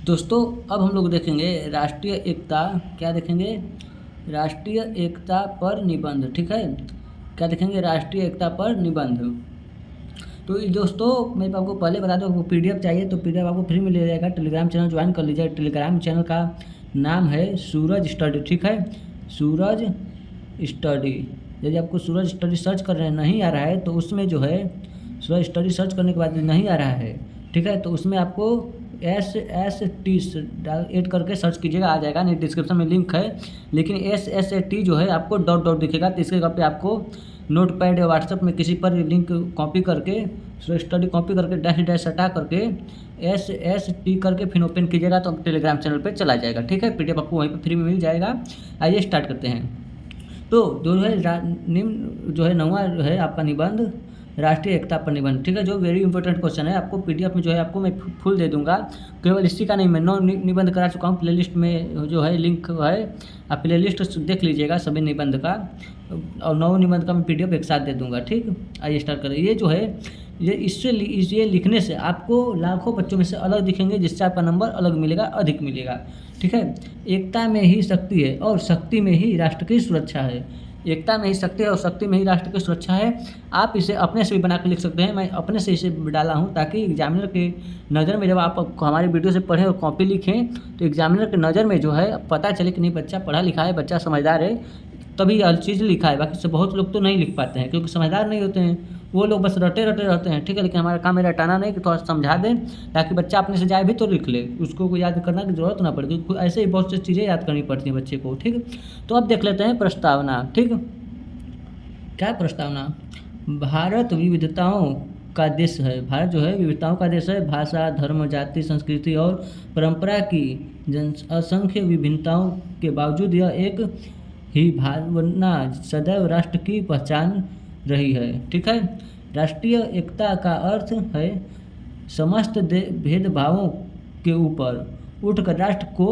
दोस्तों अब हम लोग देखेंगे राष्ट्रीय एकता। क्या देखेंगे? राष्ट्रीय एकता पर निबंध। ठीक है, क्या देखेंगे? राष्ट्रीय एकता पर निबंध। तो ये दोस्तों मैं आपको पहले बता दूं, आपको पीडीएफ चाहिए तो पीडीएफ आपको फ्री में ले जाएगा। टेलीग्राम चैनल ज्वाइन कर लीजिए। टेलीग्राम चैनल का नाम है सूरज स्टडी। ठीक है, सूरज स्टडी। यदि आपको सूरज स्टडी सर्च कर रहे हैं नहीं आ रहा है तो उसमें जो है सूरज स्टडी सर्च करने के बाद नहीं आ रहा है, ठीक है, तो उसमें आपको SST ऐड करके सर्च कीजिएगा, आ जाएगा। नहीं, डिस्क्रिप्शन में लिंक है, लेकिन SST जो है आपको डॉट डॉट दिखेगा। तो इसके पे आपको नोटपैड या व्हाट्सएप में किसी पर लिंक कॉपी करके स्टडी कॉपी करके डैश डैश हटा करके SST करके फिर ओपन कीजिएगा तो टेलीग्राम चैनल पे चला जाएगा। ठीक है, पीडीएफ आपको वहीं पे फ्री में मिल जाएगा। आइए स्टार्ट करते हैं। तो जो है निम्न जो है 9वां जो है आपका निबंध राष्ट्रीय एकता पर निबंध। ठीक है, जो वेरी इंपॉर्टेंट क्वेश्चन है। आपको पीडीएफ में जो है आपको मैं फुल दे दूंगा। केवल इसी का नहीं, मैं 9 निबंध करा चुका हूँ। प्लेलिस्ट में जो है लिंक है, आप प्लेलिस्ट देख लीजिएगा सभी निबंध का, और 9 निबंध का मैं पीडीएफ एक साथ दे दूंगा। ठीक, आइए स्टार्ट करें। ये जो है ये लिखने से आपको लाखों बच्चों में से अलग दिखेंगे, जिससे आपका नंबर अलग मिलेगा, अधिक मिलेगा। ठीक है, एकता में ही शक्ति है और शक्ति में ही राष्ट्र की सुरक्षा है। एकता में ही शक्ति है और शक्ति में ही राष्ट्र की सुरक्षा है। आप इसे अपने से भी बना के लिख सकते हैं। मैं अपने से इसे डाला हूँ ताकि एग्जामिनर के नज़र में जब आप हमारी वीडियो से पढ़ें और कॉपी लिखें तो एग्जामिनर के नज़र में जो है पता चले कि नहीं बच्चा पढ़ा लिखा है, बच्चा समझदार है, तभी हर चीज़ लिखा है। बाकी से बहुत लोग तो नहीं लिख पाते हैं क्योंकि समझदार नहीं होते हैं, वो लोग बस रटे रटे रहते हैं। ठीक है, लेकिन हमारा काम है रटाना नहीं, कि थोड़ा समझा दें ताकि बच्चा अपने से जाए भी तो लिख ले, उसको कोई याद करना की जरूरत ना पड़े, क्योंकि ऐसे ही बहुत सी चीज़ें याद करनी पड़ती हैं बच्चे को। ठीक, तो अब देख लेते हैं प्रस्तावना। ठीक, क्या है प्रस्तावना? भारत विविधताओं का देश है। भारत जो है विविधताओं का देश है। भाषा, धर्म, जाति, संस्कृति और परंपरा की असंख्य विभिन्नताओं के बावजूद यह एक ही भावना सदैव राष्ट्र की पहचान रही है। ठीक है, राष्ट्रीय एकता का अर्थ है समस्त भेदभावों के ऊपर उठकर राष्ट्र को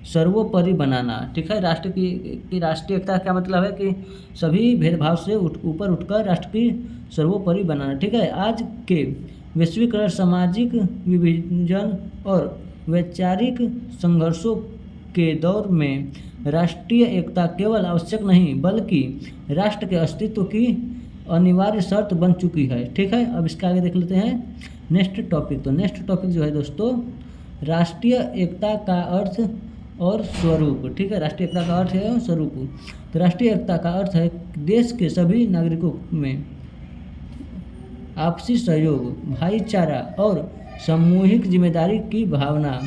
सर्वोपरि बनाना। ठीक है, राष्ट्र की राष्ट्रीय एकता का क्या मतलब है कि सभी भेदभाव से ऊपर उठकर राष्ट्र की सर्वोपरि बनाना। ठीक है, आज के वैश्वीकरण, सामाजिक विभाजन और वैचारिक संघर्षों के दौर में राष्ट्रीय एकता केवल आवश्यक नहीं बल्कि राष्ट्र के अस्तित्व की अनिवार्य शर्त बन चुकी है। ठीक है, अब इसके आगे देख लेते हैं नेक्स्ट टॉपिक। तो नेक्स्ट टॉपिक जो है दोस्तों राष्ट्रीय एकता का अर्थ और स्वरूप। ठीक है, राष्ट्रीय एकता का अर्थ है स्वरूप। तो राष्ट्रीय एकता का अर्थ है देश के सभी नागरिकों में आपसी सहयोग, भाईचारा और सामूहिक जिम्मेदारी की भावना।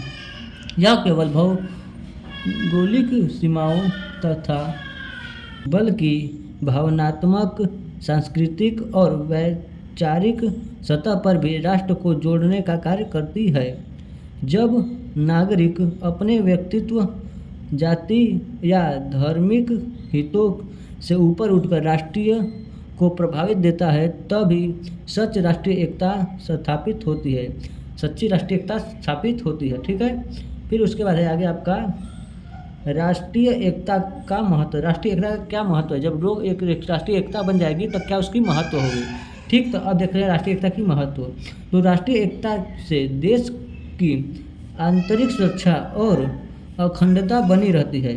यह केवल भौगोलिक सीमाओं तथा बल्कि भावनात्मक, सांस्कृतिक और वैचारिक सतह पर भी राष्ट्र को जोड़ने का कार्य करती है। जब नागरिक अपने व्यक्तित्व, जाति या धार्मिक हितों से ऊपर उठकर राष्ट्रीय को प्रभावित देता है तभी सच राष्ट्रीय एकता स्थापित होती है, सच्ची राष्ट्रीय एकता स्थापित होती है। ठीक है, फिर उसके बाद है आगे आपका राष्ट्रीय एकता का महत्व। राष्ट्रीय एकता का क्या महत्व है? जब लोग एक राष्ट्रीय एकता बन जाएगी तब क्या उसकी महत्व होगी। ठीक, तो अब देख रहे हैं राष्ट्रीय एकता की महत्व। तो राष्ट्रीय एकता से देश की आंतरिक सुरक्षा और अखंडता बनी रहती है।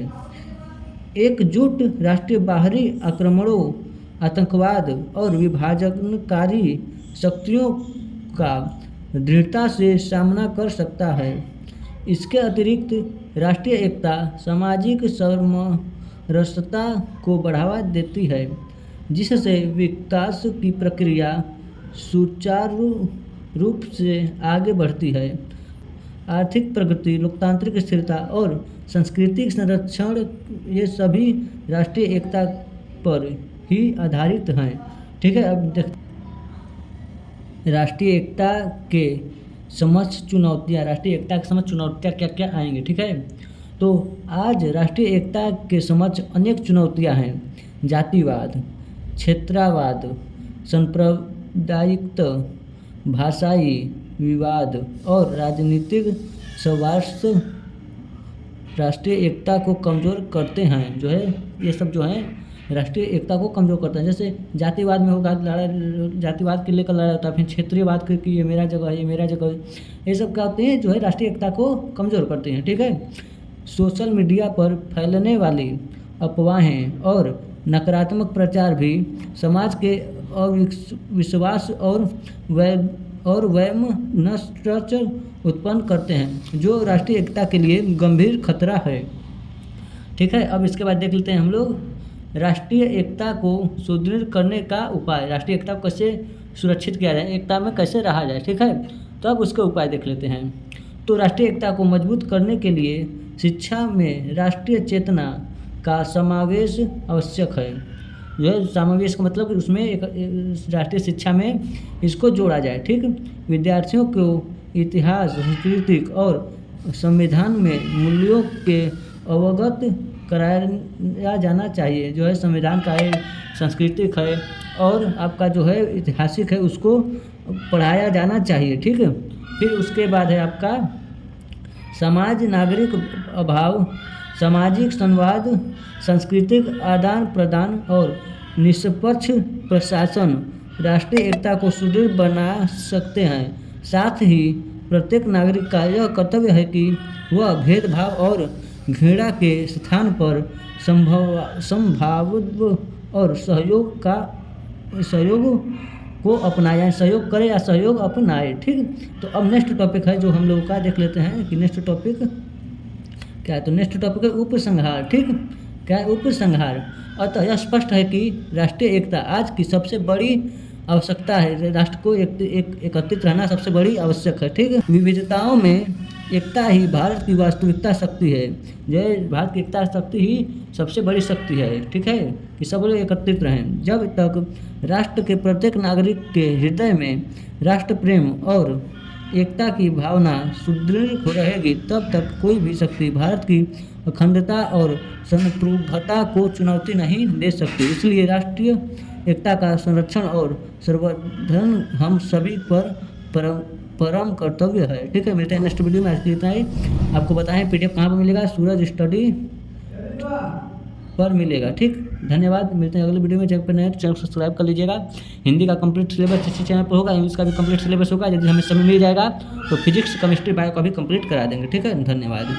एकजुट राष्ट्रीय बाहरी आक्रमणों, आतंकवाद और विभाजनकारी शक्तियों का दृढ़ता से सामना कर सकता है। इसके अतिरिक्त राष्ट्रीय एकता सामाजिक सामरस्यता को बढ़ावा देती है, जिससे विकास की प्रक्रिया सुचारू रूप से आगे बढ़ती है। आर्थिक प्रगति, लोकतांत्रिक स्थिरता और सांस्कृतिक संरक्षण ये सभी राष्ट्रीय एकता पर ही आधारित हैं। ठीक है, अब राष्ट्रीय एकता के समक्ष चुनौतियाँ, राष्ट्रीय एकता के समक्ष चुनौतियाँ क्या क्या आएंगी। ठीक है, तो आज राष्ट्रीय एकता के समक्ष अनेक चुनौतियाँ हैं। जातिवाद, क्षेत्रवाद, सांप्रदायिकता, भाषाई विवाद और राजनीतिक स्वार्थ राष्ट्रीय एकता को कमज़ोर करते हैं। जो है ये सब जो हैं राष्ट्रीय एकता को कमज़ोर करते हैं। जैसे जातिवाद में होगा लड़ा, जातिवाद के लेकर लड़ा होता है, फिर क्षेत्रीयवाद के कि ये मेरा जगह है, ये मेरा जगह है, ये सब क्या होते हैं जो है राष्ट्रीय एकता को कमज़ोर करते हैं। ठीक है। सोशल मीडिया पर फैलने वाली अफवाहें और नकारात्मक प्रचार भी समाज के अविश्वास और वहम नष्ट उत्पन्न करते हैं, जो राष्ट्रीय एकता के लिए गंभीर खतरा है। ठीक है। अब इसके बाद देख लेते हैं हम लोग राष्ट्रीय एकता को सुदृढ़ करने का उपाय। राष्ट्रीय एकता को कैसे सुरक्षित किया जाए, एकता में कैसे रहा जाए। ठीक है। तो अब उसके उपाय देख लेते हैं। तो राष्ट्रीय एकता को मजबूत करने के लिए शिक्षा में राष्ट्रीय चेतना का समावेश आवश्यक है। यह समावेश का मतलब उसमें एक राष्ट्रीय शिक्षा में इसको जोड़ा जाए। ठीक। विद्यार्थियों को इतिहास, संस्कृति और संविधान में मूल्यों के अवगत कराया जाना चाहिए। जो है संविधान का है, सांस्कृतिक है और आपका जो है ऐतिहासिक है, उसको पढ़ाया जाना चाहिए। ठीक है। फिर उसके बाद है आपका समाज नागरिक अभाव, सामाजिक संवाद, सांस्कृतिक आदान प्रदान और निष्पक्ष प्रशासन राष्ट्रीय एकता को सुदृढ़ बना सकते हैं। साथ ही प्रत्येक नागरिक का यह कर्तव्य है कि वह भेदभाव और घृणा के स्थान पर संभावना और सहयोग को अपनाए, सहयोग करे या सहयोग अपनाए। ठीक। तो अब नेक्स्ट टॉपिक है जो हम लोग का देख लेते हैं कि नेक्स्ट टॉपिक क्या है। तो नेक्स्ट टॉपिक है उपसंहार। ठीक। क्या है उपसंहार। अतः यह स्पष्ट है कि राष्ट्रीय एकता आज की सबसे बड़ी आवश्यकता है। राष्ट्र को एकत्रित रहना सबसे बड़ी आवश्यक है। ठीक है। विविधताओं में एकता ही भारत की वास्तविकता शक्ति है। जो भारत की एकता शक्ति ही सबसे बड़ी शक्ति है। ठीक है। कि सब लोग एकत्रित रहें। जब तक राष्ट्र के प्रत्येक नागरिक के हृदय में राष्ट्र प्रेम और एकता की भावना सुदृढ़ रहेगी, तब तक कोई भी शक्ति भारत की अखंडता और संप्रभुता को चुनौती नहीं दे सकती। इसलिए राष्ट्रीय एकता का संरक्षण और संवर्धन हम सभी पर परम कर्तव्य है। ठीक है। मिलते हैं नेक्स्ट वीडियो में। आज के लिए इतना ही। आपको बताएं PDF कहाँ पर मिलेगा, सूरज स्टडी पर मिलेगा। ठीक। धन्यवाद। मिलते हैं अगले वीडियो में। जब पर नए चैनल सब्सक्राइब कर लीजिएगा। हिंदी का कंप्लीट सिलेबस इसी चैनल पर होगा, इंग्लिश का भी कंप्लीट सिलेबस होगा। यदि हमें समय मिल जाएगा तो फिजिक्स, केमिस्ट्री, बायो का भी कंप्लीट करा देंगे। ठीक है। धन्यवाद।